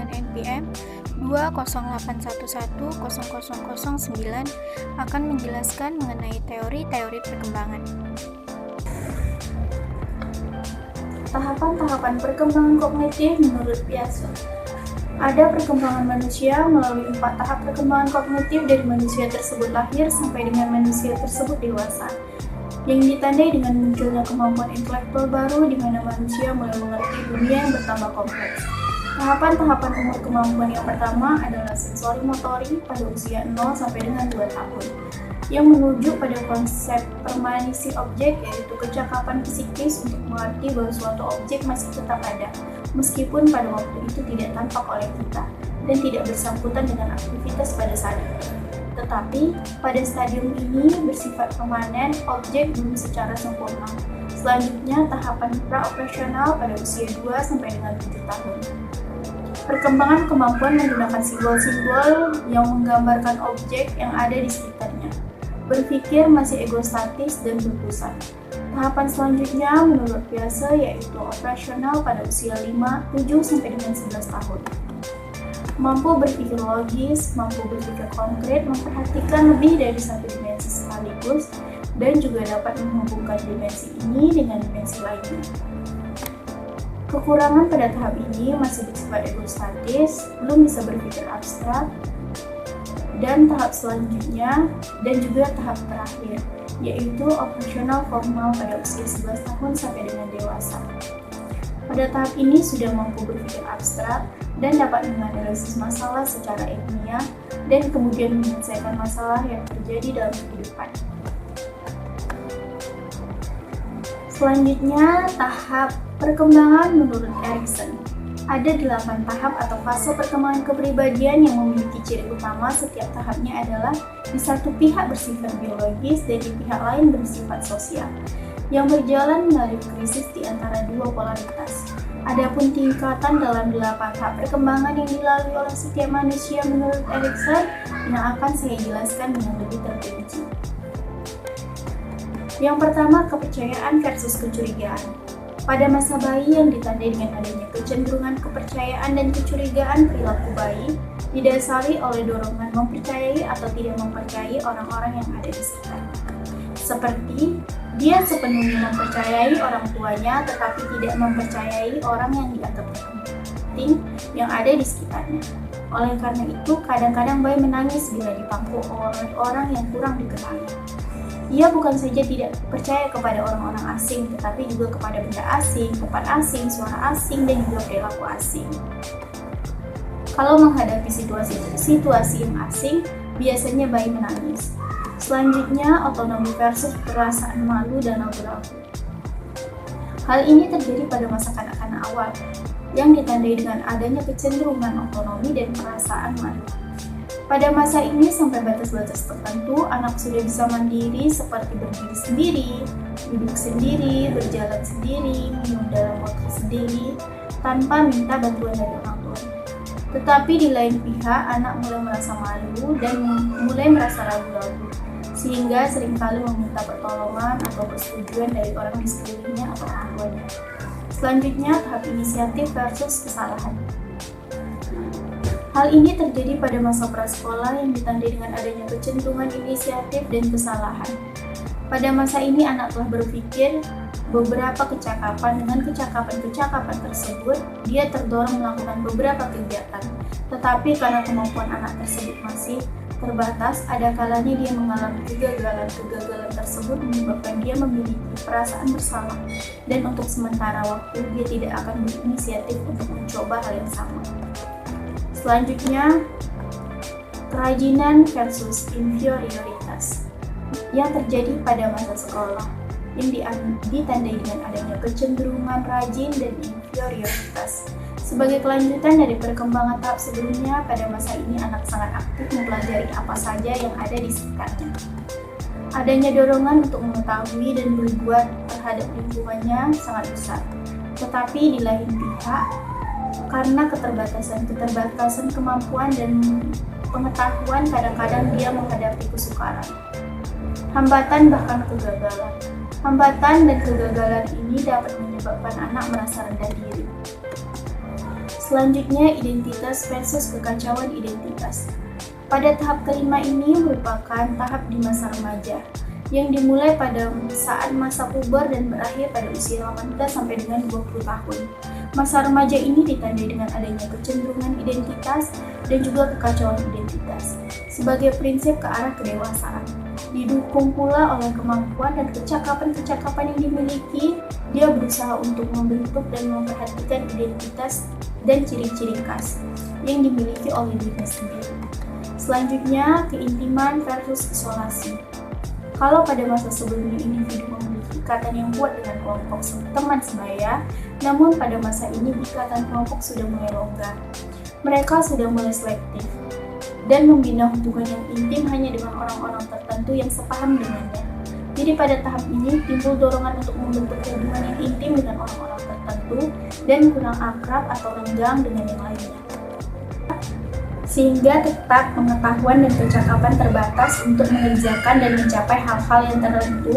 dengan NPM 208110009 akan menjelaskan mengenai teori-teori perkembangan. Tahapan-tahapan perkembangan kognitif menurut Piaget. Ada perkembangan manusia melalui 4 tahap perkembangan kognitif dari manusia tersebut lahir sampai dengan manusia tersebut dewasa, yang ditandai dengan munculnya kemampuan intelektual baru di mana manusia mulai mengerti dunia yang bertambah kompleks. Tahapan-tahapan umur kemampuan yang pertama adalah sensori motorik pada usia 0 sampai dengan 2 tahun, yang menuju pada konsep permanisi objek, yaitu kecakapan psikis untuk mengerti bahwa suatu objek masih tetap ada, meskipun pada waktu itu tidak tampak oleh kita dan tidak bersangkutan dengan aktivitas pada saat itu. Tetapi, pada stadium ini bersifat permanen, objek belum secara sempurna. Selanjutnya, tahapan pra-operasional pada usia 2 sampai dengan 7 tahun. Perkembangan kemampuan menggunakan simbol-simbol yang menggambarkan objek yang ada di sekitarnya. Berpikir masih egostatis dan berpusat. Tahapan selanjutnya menurut Piaget yaitu operasional pada usia 5, 7 sampai dengan 11 tahun. Mampu berpikir logis, mampu berpikir konkret, memperhatikan lebih dari satu dimensi sekaligus, dan juga dapat menghubungkan dimensi ini dengan dimensi lainnya. Kekurangan pada tahap ini masih bersifat egostatis, belum bisa berpikir abstrak, dan tahap selanjutnya dan juga tahap terakhir yaitu operasional formal pada usia 11 tahun sampai dengan dewasa. Pada tahap ini sudah mampu berpikir abstrak dan dapat menganalisis masalah secara ilmiah dan kemudian menyelesaikan masalah yang terjadi dalam kehidupan. Selanjutnya, tahap perkembangan menurut Erikson. Ada 8 tahap atau fase perkembangan kepribadian yang memiliki ciri utama. Setiap tahapnya adalah di satu pihak bersifat biologis dan di pihak lain bersifat sosial, yang berjalan melalui krisis di antara dua polaritas. Adapun tingkatan dalam 8 tahap perkembangan yang dilalui oleh setiap manusia menurut Erikson yang akan saya jelaskan dengan lebih terperinci. Yang pertama, kepercayaan versus kecurigaan. Pada masa bayi yang ditandai dengan adanya kecenderungan kepercayaan dan kecurigaan, perilaku bayi didasari oleh dorongan mempercayai atau tidak mempercayai orang-orang yang ada di sekitarnya. Seperti, dia sepenuhnya mempercayai orang tuanya tetapi tidak mempercayai orang yang dianggap penting yang ada di sekitarnya. Oleh karena itu, kadang-kadang bayi menangis bila dipangku oleh orang yang kurang dikenali. Ia bukan saja tidak percaya kepada orang-orang asing, tetapi juga kepada benda asing, tempat asing, suara asing, dan juga perilaku asing. Kalau menghadapi situasi yang asing, biasanya bayi menangis. Selanjutnya, otonomi versus perasaan malu dan ragu-ragu. Hal ini terjadi pada masa kanak-kanak awal, yang ditandai dengan adanya kecenderungan otonomi dan perasaan malu. Pada masa ini sampai batas-batas tertentu, anak sudah bisa mandiri seperti berdiri sendiri, duduk sendiri, berjalan sendiri, minum dalam botol sendiri, tanpa minta bantuan dari orang tua. Tetapi di lain pihak, anak mulai merasa malu dan mulai merasa ragu-ragu, sehingga seringkali meminta pertolongan atau persetujuan dari orang di sekelilingnya atau orang tuanya. Selanjutnya, tahap inisiatif versus kesalahan. Hal ini terjadi pada masa prasekolah yang ditandai dengan adanya kecenderungan inisiatif dan kesalahan. Pada masa ini anak telah berpikir beberapa kecakapan. Dengan kecakapan-kecakapan tersebut, dia terdorong melakukan beberapa kegiatan. Tetapi karena kemampuan anak tersebut masih terbatas, ada kalanya dia mengalami kegagalan. Kegagalan tersebut menyebabkan dia memiliki perasaan bersalah. Dan untuk sementara waktu, dia tidak akan berinisiatif untuk mencoba hal yang sama. Selanjutnya, kerajinan versus inferioritas yang terjadi pada masa sekolah yang ditandai dengan adanya kecenderungan rajin dan inferioritas. Sebagai kelanjutan dari perkembangan tahap sebelumnya, pada masa ini anak sangat aktif mempelajari apa saja yang ada di sekitarnya. Adanya dorongan untuk mengetahui dan berbuat terhadap lingkungannya sangat besar. Tetapi di lain pihak, karena keterbatasan kemampuan dan pengetahuan, kadang-kadang dia menghadapi kesukaran, hambatan bahkan kegagalan. Hambatan dan kegagalan ini dapat menyebabkan anak merasa rendah diri. Selanjutnya, identitas versus kekacauan identitas. Pada tahap kelima ini merupakan tahap di masa remaja, yang dimulai pada saat masa puber dan berakhir pada usia 18 sampai dengan 20 tahun. Masa remaja ini ditandai dengan adanya kecenderungan identitas dan juga kekacauan identitas sebagai prinsip ke arah kedewasaan. Didukung pula oleh kemampuan dan kecakapan-kecakapan yang dimiliki, dia berusaha untuk membentuk dan memperhatikan identitas dan ciri-ciri khas yang dimiliki oleh dirinya sendiri. Selanjutnya, keintiman versus isolasi. Kalau pada masa sebelumnya individu memiliki ikatan yang kuat dengan kelompok teman sebaya, namun pada masa ini ikatan kelompok sudah mulai longgar. Mereka sudah mulai selektif dan membina hubungan yang intim hanya dengan orang-orang tertentu yang sepaham dengannya. Jadi pada tahap ini timbul dorongan untuk membentuk hubungan yang intim dengan orang-orang tertentu dan kurang akrab atau renggang dengan yang lainnya. Sehingga tetap pengetahuan dan kecakapan terbatas untuk mengerjakan dan mencapai hal-hal yang tertentu,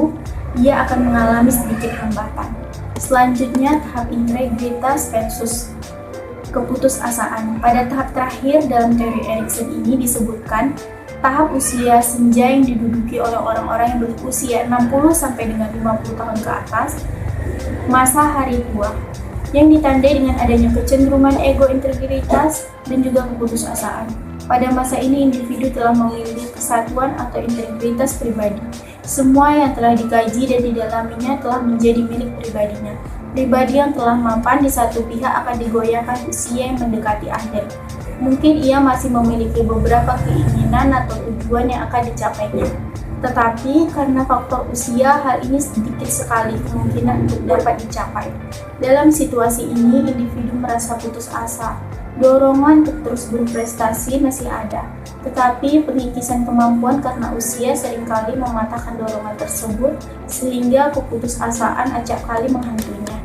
ia akan mengalami sedikit hambatan. Selanjutnya, tahap integritas versus keputusasaan. Pada tahap terakhir dalam teori Erikson ini disebutkan tahap usia senja yang diduduki oleh orang-orang yang berusia 60 sampai dengan 50 tahun ke atas, masa hari tua, yang ditandai dengan adanya kecenderungan ego, integritas, dan juga keputusasaan. Pada masa ini individu telah memiliki kesatuan atau integritas pribadi. Semua yang telah dikaji dan didalaminya telah menjadi milik pribadinya. Pribadi yang telah mapan di satu pihak akan digoyahkan usia yang mendekati akhir. Mungkin ia masih memiliki beberapa keinginan atau tujuan yang akan dicapainya. Tetapi karena faktor usia, hal ini sedikit sekali kemungkinan untuk dapat dicapai. Dalam situasi ini, individu merasa putus asa. Dorongan untuk terus berprestasi masih ada, tetapi pengikisan kemampuan karena usia seringkali mematahkan dorongan tersebut, sehingga keputusasaan acap kali menghantuinya.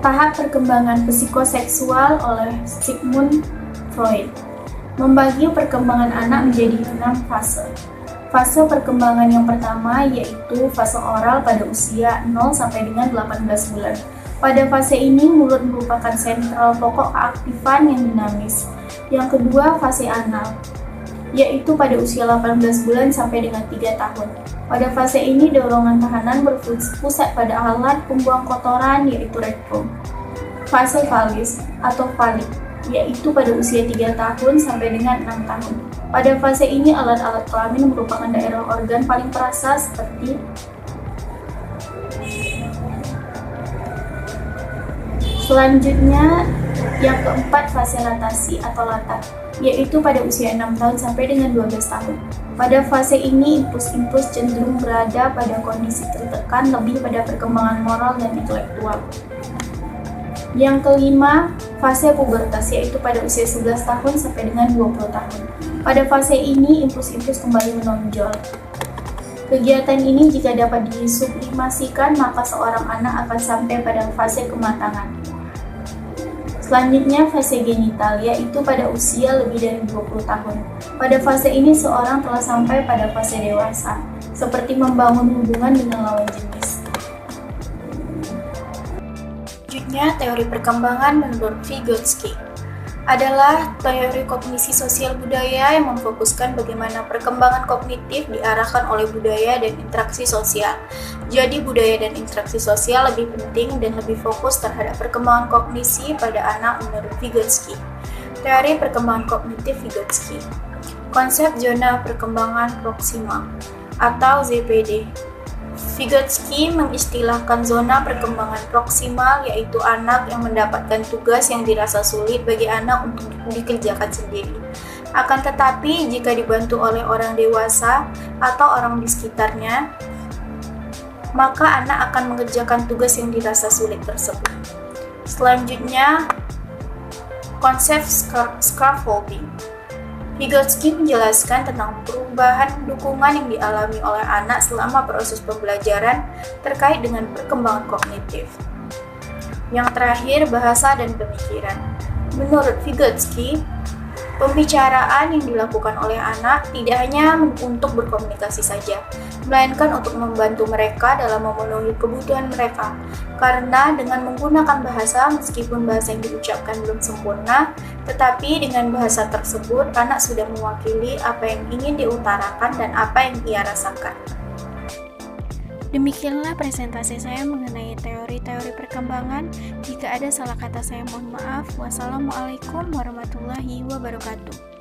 Tahap perkembangan psikoseksual oleh Sigmund Freud membagi perkembangan anak menjadi 6 fase. Fase perkembangan yang pertama yaitu fase oral pada usia 0 sampai dengan 18 bulan. Pada fase ini mulut merupakan sentral pokok keaktifan yang dinamis. Yang kedua fase anal, yaitu pada usia 18 bulan sampai dengan 3 tahun. Pada fase ini dorongan tahanan berpusat pada alat pembuang kotoran yaitu rektum. Fase valis atau falik, yaitu pada usia 3 tahun sampai dengan 6 tahun. Pada fase ini alat-alat kelamin merupakan daerah organ paling perasa seperti selanjutnya yang keempat fase latasi atau latat, yaitu pada usia 6 tahun sampai dengan 12 tahun. Pada fase ini impuls-impuls cenderung berada pada kondisi tertekan lebih pada perkembangan moral dan intelektual. Yang kelima, fase pubertas, yaitu pada usia 11 tahun sampai dengan 20 tahun. Pada fase ini, impuls-impuls kembali menonjol. Kegiatan ini jika dapat disublimasikan, maka seorang anak akan sampai pada fase kematangan. Selanjutnya, fase genital, yaitu pada usia lebih dari 20 tahun. Pada fase ini, seorang telah sampai pada fase dewasa, seperti membangun hubungan dengan lawan jenis. Selanjutnya, teori perkembangan menurut Vygotsky adalah teori kognisi sosial budaya yang memfokuskan bagaimana perkembangan kognitif diarahkan oleh budaya dan interaksi sosial. Jadi budaya dan interaksi sosial lebih penting dan lebih fokus terhadap perkembangan kognisi pada anak menurut Vygotsky. Teori perkembangan kognitif Vygotsky. Konsep zona perkembangan proksimal atau ZPD. Vygotsky mengistilahkan zona perkembangan proksimal, yaitu anak yang mendapatkan tugas yang dirasa sulit bagi anak untuk dikerjakan sendiri. Akan tetapi, jika dibantu oleh orang dewasa atau orang di sekitarnya, maka anak akan mengerjakan tugas yang dirasa sulit tersebut. Selanjutnya, konsep scaffolding. Vygotsky menjelaskan tentang perubahan dukungan yang dialami oleh anak selama proses pembelajaran terkait dengan perkembangan kognitif. Yang terakhir, bahasa dan pemikiran. Menurut Vygotsky, Pembicaraan yang dilakukan oleh anak tidak hanya untuk berkomunikasi saja, melainkan untuk membantu mereka dalam memenuhi kebutuhan mereka. Karena dengan menggunakan bahasa, meskipun bahasa yang diucapkan belum sempurna, tetapi dengan bahasa tersebut anak sudah mewakili apa yang ingin diutarakan dan apa yang ia rasakan. Demikianlah presentasi saya mengenai teori-teori perkembangan. Jika ada salah kata saya mohon maaf. Wassalamualaikum warahmatullahi wabarakatuh.